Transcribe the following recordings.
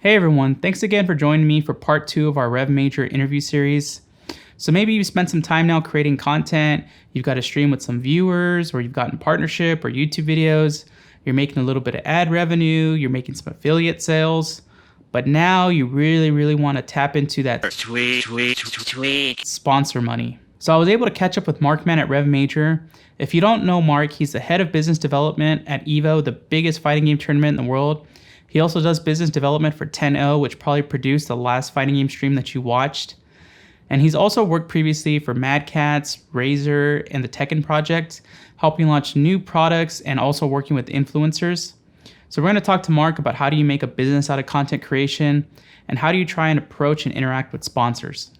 Hey everyone, thanks again for joining me for part 2 of our Rev Major interview series. So maybe you've spent some time now creating content, you've got a stream with some viewers, or you've gotten partnership or YouTube videos, you're making a little bit of ad revenue, you're making some affiliate sales, but now you really want to tap into that sweet sponsor money. So I was able to catch up with Markman at Rev Major. If you don't know Mark, he's the head of business development at EVO, the biggest fighting game tournament in the world. He also does business development for 10-0, which probably produced the last fighting game stream that you watched. And he's also worked previously for Mad Catz, Razer, and the Tekken Project, helping launch new products and also working with influencers. So we're going to talk to Mark about how do you make a business out of content creation, and how do you try and approach and interact with sponsors.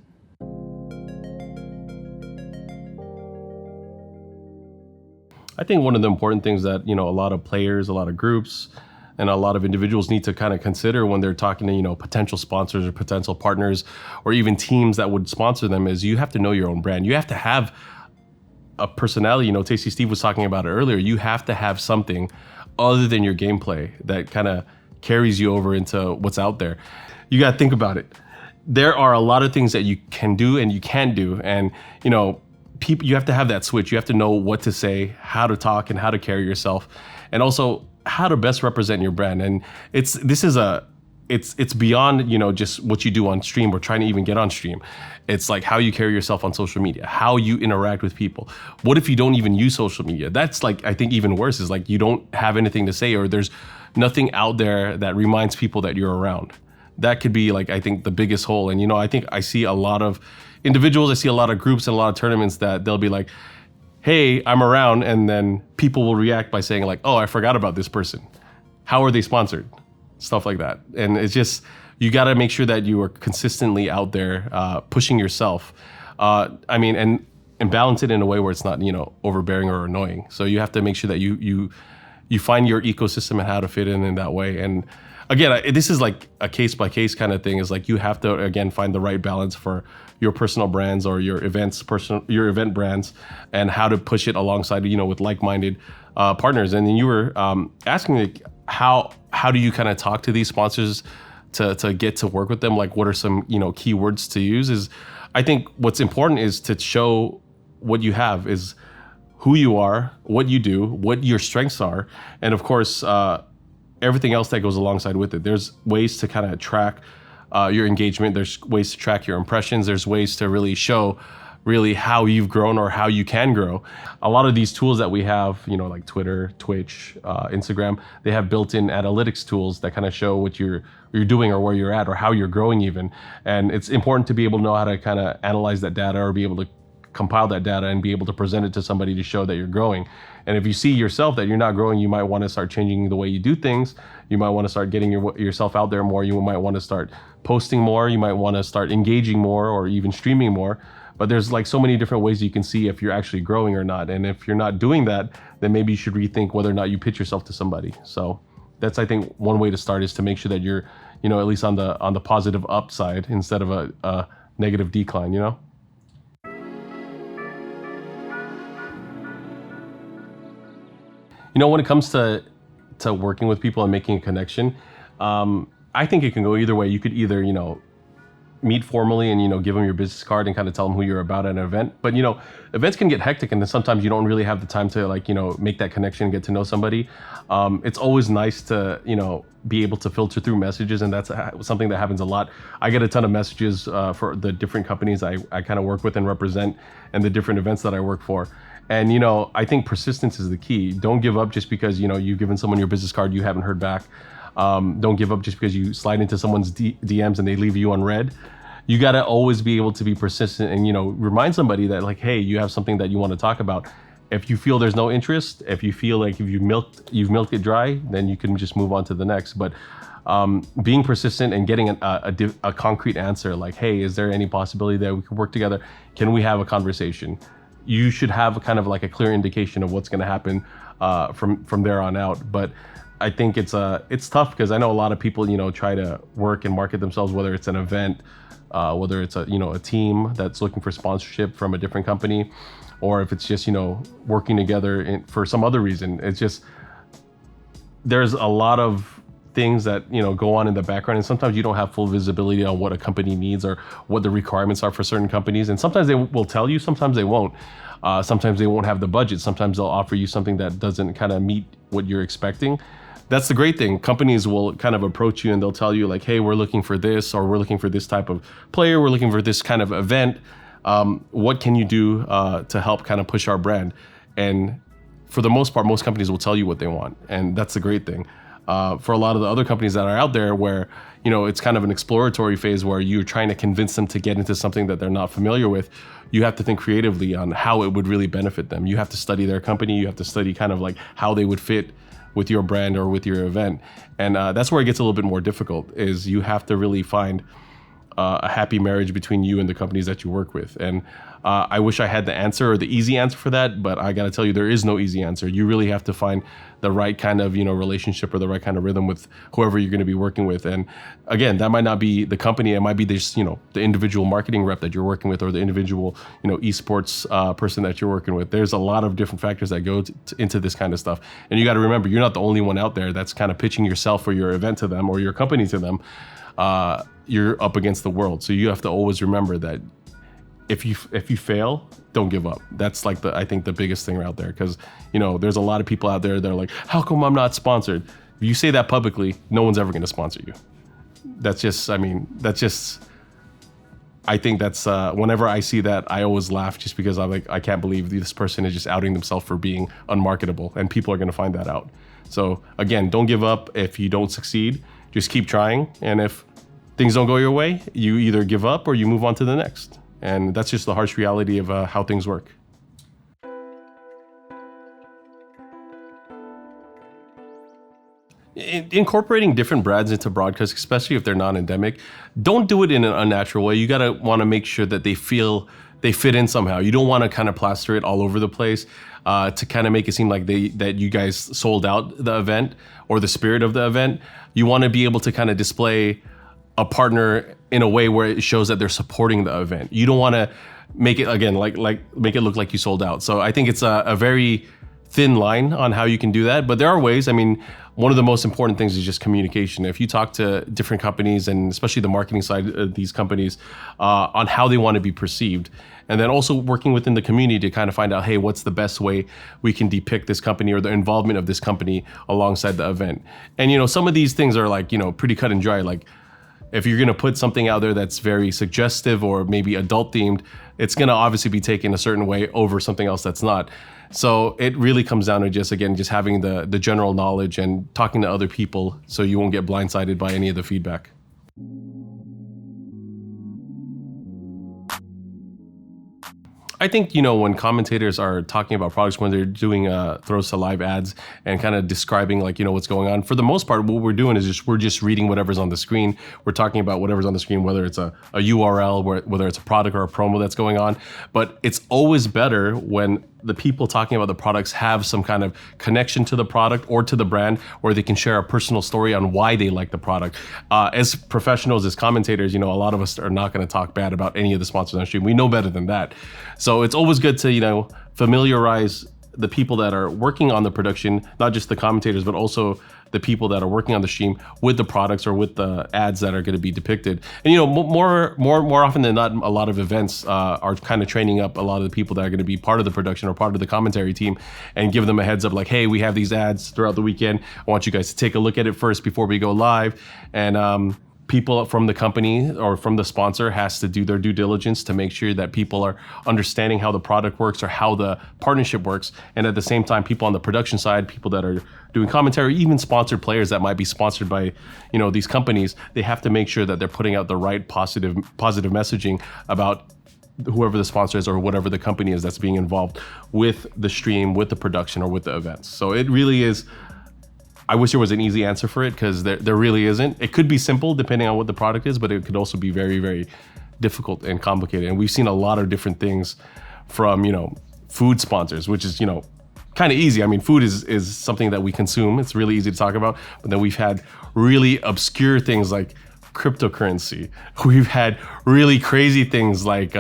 I think one of the important things that, a lot of players, a lot of groups, and a lot of individuals need to kind of consider when they're talking to, potential sponsors or potential partners or even teams that would sponsor them is you have to know your own brand. You have to have a personality. Tasty Steve was talking about it earlier. You have to have something other than your gameplay that kind of carries you over into what's out there. You got to think about it. There are a lot of things that you can do and you can't do. And, people, you have to have that switch. You have to know what to say, how to talk, and how to carry yourself. And also how to best represent your brand. And it's beyond, just what you do on stream or trying to even get on stream. It's like how you carry yourself on social media, how you interact with people. What if you don't even use social media? That's I think even worse is you don't have anything to say, or there's nothing out there that reminds people that you're around. That could be I think the biggest hole. And, I think I see a lot of individuals, I see a lot of groups and a lot of tournaments that they'll be like, hey, I'm around. And then people will react by saying oh, I forgot about this person. How are they sponsored? Stuff like that. And it's just, you got to make sure that you are consistently out there pushing yourself. And balance it in a way where it's not, overbearing or annoying. So you have to make sure that you find your ecosystem and how to fit in that way. And again, this is a case by case kind of thing. Is you have to, again, find the right balance for your personal brands or your event brands, and how to push it alongside, with like-minded partners. And then you were asking how do you kind of talk to these sponsors to get to work with them? What are some, keywords to use? Is I think what's important is to show what you have, is who you are, what you do, what your strengths are, and of course, everything else that goes alongside with it. There's ways to kind of track your engagement. There's ways to track your impressions. There's ways to really show how you've grown or how you can grow. A lot of these tools that we have, like Twitter, Twitch, Instagram, they have built-in analytics tools that kind of show what you're doing or where you're at or how you're growing even. And it's important to be able to know how to kind of analyze that data or be able to compile that data and be able to present it to somebody to show that you're growing. And if you see yourself that you're not growing, you might want to start changing the way you do things. You might want to start getting yourself out there more. You might want to start posting more. You might want to start engaging more or even streaming more. But there's so many different ways you can see if you're actually growing or not. And if you're not doing that, then maybe you should rethink whether or not you pitch yourself to somebody. So that's, I think, one way to start, is to make sure that you're, at least on the positive upside instead of a negative decline, When it comes to working with people and making a connection, I think it can go either way. You could either, meet formally and, give them your business card and kind of tell them who you're about at an event. But, events can get hectic, and then sometimes you don't really have the time to make that connection and get to know somebody. It's always nice to, be able to filter through messages, and that's something that happens a lot. I get a ton of messages for the different companies I kind of work with and represent, and the different events that I work for. And, I think persistence is the key. Don't give up just because, you've given someone your business card, you haven't heard back. Don't give up just because you slide into someone's DMs and they leave you unread. You got to always be able to be persistent and, remind somebody that hey, you have something that you want to talk about. If you feel there's no interest, if you feel if you've milked it dry, then you can just move on to the next. But being persistent and getting a concrete answer, hey, is there any possibility that we could work together? Can we have a conversation? You should have kind of a clear indication of what's going to happen from there on out. But I think it's tough because I know a lot of people, try to work and market themselves, whether it's an event, whether it's a team that's looking for sponsorship from a different company, or if it's just, working together for some other reason. It's just, there's a lot of things that go on in the background, and sometimes you don't have full visibility on what a company needs or what the requirements are for certain companies. And sometimes they will tell you, sometimes they won't. Sometimes they won't have the budget. Sometimes they'll offer you something that doesn't kind of meet what you're expecting. That's the great thing. Companies will kind of approach you and they'll tell you like, hey, we're looking for this, or we're looking for this type of player, we're looking for this kind of event. What can you do to help kind of push our brand? And for the most part, most companies will tell you what they want, and that's the great thing. For a lot of the other companies that are out there where, it's kind of an exploratory phase where you're trying to convince them to get into something that they're not familiar with, you have to think creatively on how it would really benefit them. You have to study their company. You have to study kind of like how they would fit with your brand or with your event. And that's where it gets a little bit more difficult, is you have to really find a happy marriage between you and the companies that you work with. And I wish I had the answer or the easy answer for that, but I got to tell you, there is no easy answer. You really have to find the right kind of, relationship or the right kind of rhythm with whoever you're going to be working with. And again, that might not be the company. It might be this, the individual marketing rep that you're working with, or the individual, esports person that you're working with. There's a lot of different factors that go into this kind of stuff. And you got to remember, you're not the only one out there that's kind of pitching yourself or your event to them or your company to them. You're up against the world. So you have to always remember that if you fail, don't give up. That's like I think the biggest thing out there, because there's a lot of people out there that are like, how come I'm not sponsored? If you say that publicly, no one's ever going to sponsor you. I think that's whenever I see that, I always laugh, just because I'm like, I can't believe this person is just outing themselves for being unmarketable, and people are going to find that out. So again, don't give up. If you don't succeed, just keep trying. And if things don't go your way, you either give up or you move on to the next. And that's just the harsh reality of how things work. Incorporating different brands into broadcasts, especially if they're non-endemic, don't do it in an unnatural way. You gotta want to make sure that they feel they fit in somehow. You don't want to kind of plaster it all over the place to kind of make it seem like that you guys sold out the event or the spirit of the event. You want to be able to kind of display a partner in a way where it shows that they're supporting the event. You don't want to make it, again, like make it look like you sold out. So I think it's a very thin line on how you can do that, but there are ways. I mean, one of the most important things is just communication. If you talk to different companies, and especially the marketing side of these companies, on how they want to be perceived, and then also working within the community to kind of find out, hey, what's the best way we can depict this company or the involvement of this company alongside the event. And some of these things are like, pretty cut and dry. Like, if you're going to put something out there that's very suggestive or maybe adult themed, it's going to obviously be taken a certain way over something else that's not. So it really comes down to just having the general knowledge and talking to other people, so you won't get blindsided by any of the feedback. I think, when commentators are talking about products, when they're doing throws to live ads and kind of describing what's going on, for the most part, what we're doing is we're just reading whatever's on the screen. We're talking about whatever's on the screen, whether it's a URL, whether it's a product or a promo that's going on. But it's always better when the people talking about the products have some kind of connection to the product or to the brand, or they can share a personal story on why they like the product. As professionals, as commentators, a lot of us are not going to talk bad about any of the sponsors on stream. We know better than that. So it's always good to, familiarize the people that are working on the production, not just the commentators, but also the people that are working on the stream with the products or with the ads that are going to be depicted. And more often than not, a lot of events are kind of training up a lot of the people that are going to be part of the production or part of the commentary team, and give them a heads up like, hey, we have these ads throughout the weekend. I want you guys to take a look at it first before we go live. And people from the company or from the sponsor has to do their due diligence to make sure that people are understanding how the product works or how the partnership works. And at the same time, people on the production side, people that are doing commentary, even sponsored players that might be sponsored by, these companies, they have to make sure that they're putting out the right positive messaging about whoever the sponsor is or whatever the company is that's being involved with the stream, with the production, or with the events. So it really is, I wish there was an easy answer for it, because there really isn't. It could be simple depending on what the product is, but it could also be very, very difficult and complicated. And we've seen a lot of different things from, food sponsors, which is, kind of easy. I mean, food is something that we consume. It's really easy to talk about. But then we've had really obscure things like cryptocurrency. We've had really crazy things like,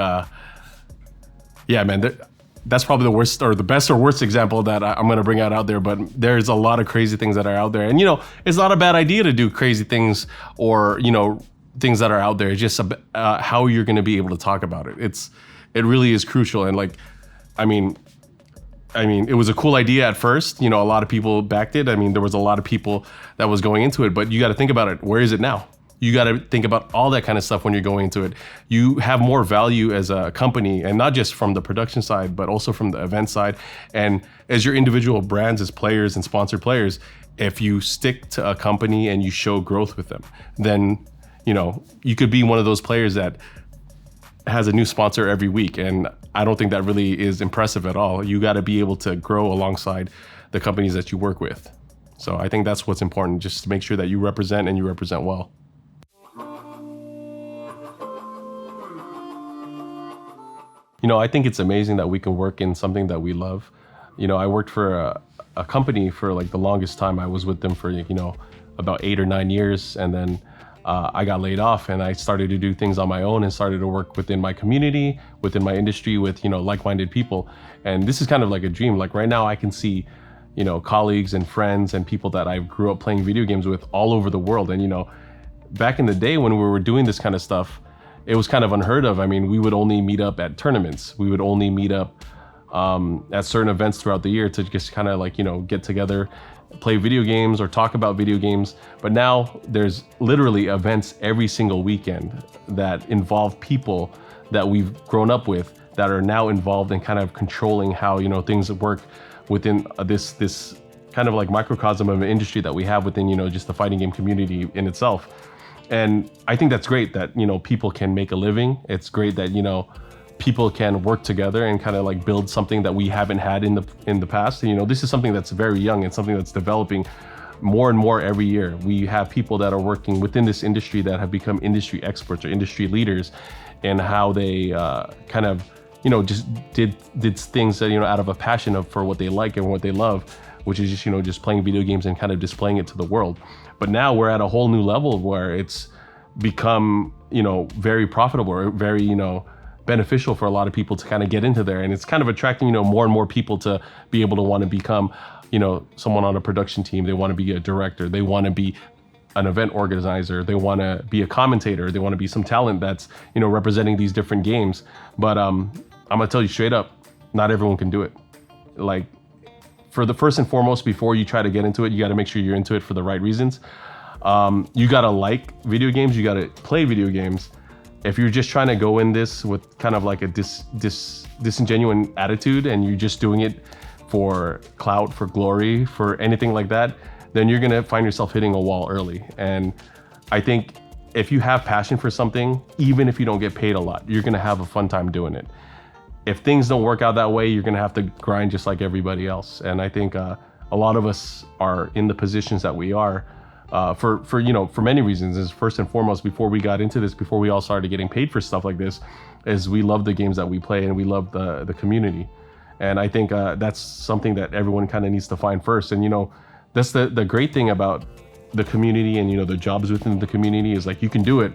that's probably the worst or the best or worst example that I'm going to bring out there. But there's a lot of crazy things that are out there. And, it's not a bad idea to do crazy things or, things that are out there. It's just how you're going to be able to talk about it. It really is crucial. And it was a cool idea at first. A lot of people backed it. There was a lot of people that was going into it, but you got to think about it. Where is it now? You got to think about all that kind of stuff when you're going into it. You have more value as a company, and not just from the production side, but also from the event side. And as your individual brands, as players and sponsored players, if you stick to a company and you show growth with them, then, you could be one of those players that has a new sponsor every week. And I don't think that really is impressive at all. You got to be able to grow alongside the companies that you work with. So I think that's what's important, just to make sure that you represent and you represent well. I think it's amazing that we can work in something that we love. I worked for a company for like the longest time. I was with them for, about 8 or 9 years. And then I got laid off and I started to do things on my own and started to work within my community, within my industry with, like-minded people. And this is kind of like a dream. Like right now I can see, colleagues and friends and people that I grew up playing video games with all over the world. And, back in the day when we were doing this kind of stuff, it was kind of unheard of. We would only meet up at tournaments. We would only meet up at certain events throughout the year to just kind of get together, play video games or talk about video games. But now there's literally events every single weekend that involve people that we've grown up with that are now involved in kind of controlling how, things work within this kind of like microcosm of an industry that we have within, just the fighting game community in itself. And I think that's great that, people can make a living. It's great that, people can work together and kind of like build something that we haven't had in the past. This is something that's very young and something that's developing more and more every year. We have people that are working within this industry that have become industry experts or industry leaders in how they kind of, just did things that, out of a passion for what they like and what they love, which is just, just playing video games and kind of displaying it to the world. But now we're at a whole new level where it's become, very profitable or very, beneficial for a lot of people to kind of get into there. And it's kind of attracting, more and more people to be able to want to become, someone on a production team. They want to be a director. They want to be an event organizer. They want to be a commentator. They want to be some talent that's, representing these different games. But I'm going to tell you straight up, not everyone can do it. Like, for the first and foremost, before you try to get into it, you got to make sure you're into it for the right reasons. You got to like video games. You got to play video games. If you're just trying to go in this with kind of like a disingenuous attitude and you're just doing it for clout, for glory, for anything like that, then you're going to find yourself hitting a wall early. And I think if you have passion for something, even if you don't get paid a lot, you're going to have a fun time doing it. If things don't work out that way, you're going to have to grind just like everybody else. And I think a lot of us are in the positions that we are for many reasons. Is first and foremost, before we got into this, before we all started getting paid for stuff like this, is we love the games that we play and we love the community. And I think that's something that everyone kind of needs to find first. And that's the great thing about the community and the jobs within the community is like you can do it,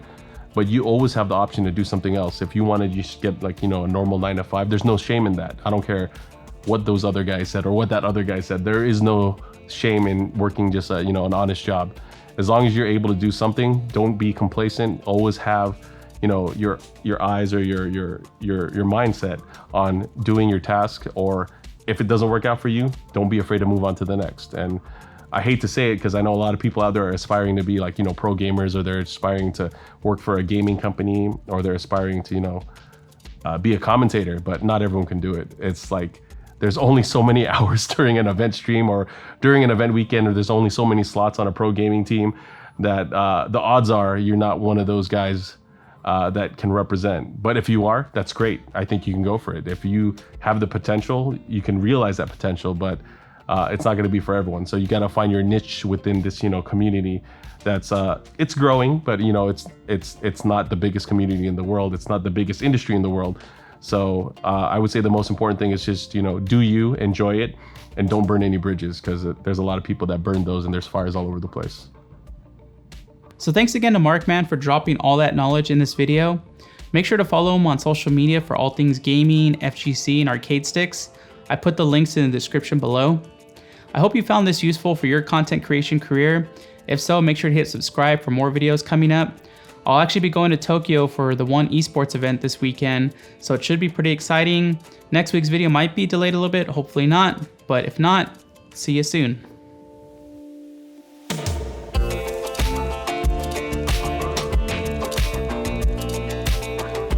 but you always have the option to do something else. If you want to just get like a normal 9 to 5, there's no shame in that. I don't care what those other guys said or what that other guy said. There is no shame in working just an honest job. As long as you're able to do something, don't be complacent. Always have your eyes or your mindset on doing your task, or if it doesn't work out for you, don't be afraid to move on to the next. And I hate to say it because I know a lot of people out there are aspiring to be like pro gamers, or they're aspiring to work for a gaming company, or they're aspiring to be a commentator, but not everyone can do it. It's like there's only so many hours during an event stream or during an event weekend, or there's only so many slots on a pro gaming team that the odds are you're not one of those guys that can represent. But if you are, that's great. I think you can go for it. If you have the potential, you can realize that potential, but it's not going to be for everyone. So you got to find your niche within this, community that's it's growing, but it's not the biggest community in the world. It's not the biggest industry in the world. So I would say the most important thing is just, do you enjoy it and don't burn any bridges, because there's a lot of people that burn those and there's fires all over the place. So thanks again to Markman for dropping all that knowledge in this video. Make sure to follow him on social media for all things gaming, FGC, and arcade sticks. I put the links in the description below. I hope you found this useful for your content creation career. If so, make sure to hit subscribe for more videos coming up. I'll actually be going to Tokyo for the One Esports event this weekend, so it should be pretty exciting. Next week's video might be delayed a little bit, hopefully not, but if not, see you soon.